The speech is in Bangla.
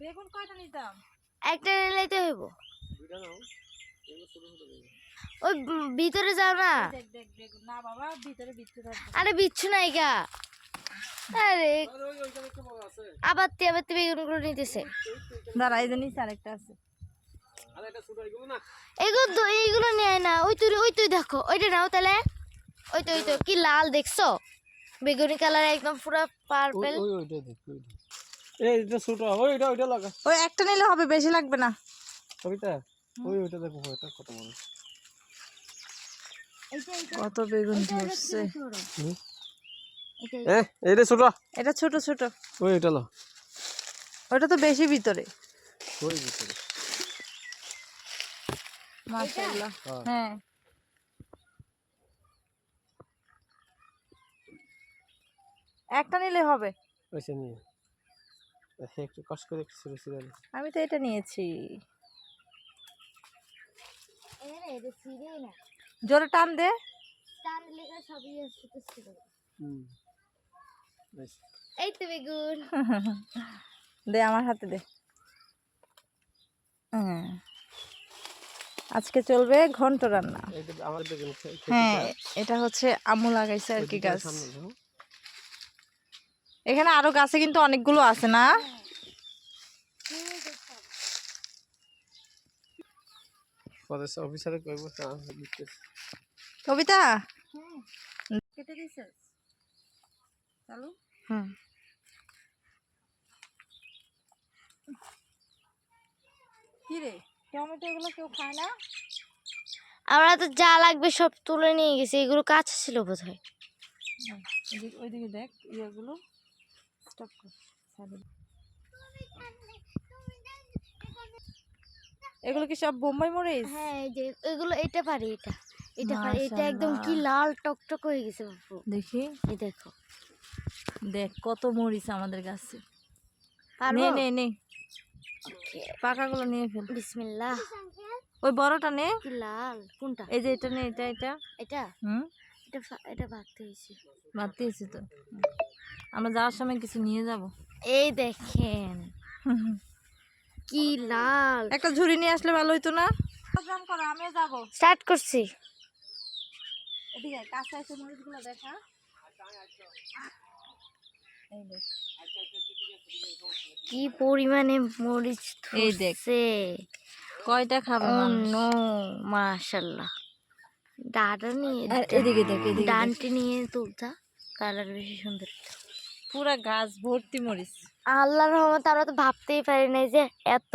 বেগুন কয়টা নিতাম? একটা নিলেই তো হইব। ওই ভিতরে যাও না। দেখ দেখ বেগুন না বাবা, ভিতরে বিচ্ছু থাকবে। আরে বিচ্ছু নাই গা। আরে আবার বেগুনগুলো নিতেছে। দাঁড়া, এই যে নিচে আরেকটা আছে। এইগুলো নেয় না। ওই তুই দেখো, ওইটা নাও তাহলে। ওই তো কি লাল দেখছো, বেগুনি কালার একদম পুরো পার্পল। এইটা ছোট, ওইটা লাগা। ওই একটা নিলে হবে, বেশি লাগবে না। কবিতা ওইটা দেখো, ওইটা কত বড়। কত বেগুন ধরছে। এইটা ছোট, এটা ছোট ছোট। ওইটা লো, ওটা তো বেশি ভিতরে। ওই ভিতরে মাশাআল্লাহ। হ্যাঁ, একটা নিলে হবে। ওইসে নিয়ে একটু কষ্ট করে একটু ছিঁড়ে ছিঁড়ে আনি। আমি তো এটা নিয়েছি। জোরে টান দে। এই তো বেগুন। দে আমার হাতে দে। আজকে চলবে ঘন্ট রান্না। আমার বেগুন হ্যাঁ, এটা হচ্ছে আম্মু লাগাইছে আর কি গাছ। এখানে আরো গাছে কিন্তু অনেকগুলো আছে না? অফিসারে কইব কবিতা কেটে দিছিস? চালু। কি রে, টমেটো এগুলো কেউ খায় না? আমরা তো যা লাগবে সব তুলে নিয়ে গেছি, এগুলো কাঁচা ছিল বোধহয়। ওইদিকে দেখ, ইয়েগুলো স্টপ কর। এগুলো কি সব বোম্বাই মরিচ? হ্যাঁ, এই যে এগুলো, এটা পারি, এটা পারি। এটা একদম কি লাল টকটক হয়ে গেছে বাপু। দেখি, এই দেখো, দেখ কত মরিচ আমাদের গাছে। পারবো? নে নে নে, পাকাগুলো নিয়ে ফেল। বিসমিল্লাহ। ওই বড়টা নে। কি লাল কোনটা? এই যে এটা নে, এটা এটা। এটা হুম, এটা ভাগতে হয়েছে। বাড়তে হয়েছে তো। আমরা যাওয়ার সময় কিছু নিয়ে যাব। এই দেখেন কি লাল। একটা ঝুড়ি নিয়ে আসলে ভালো হইতো না? প্রোগ্রাম করো, আমিও যাব। স্টার্ট করছি। এদিকে কাছে এসে মরিচগুলো দেখা। এই দেখ কি পরিমাণে মরিচ এই দেখ। ধরছে। কয়টা খাবে মানুষ? নো, মাশাআল্লাহ। ডাটা নিয়ে, এদিকে দেখ, এদিকে ডানটি নিয়ে তুলতা, কালার বেশি সুন্দর। পুরা গাছ ভর্তি মরিচ। আল্লাহর রহমতে আমরা তো ভাবতেই পারি নাই যে এত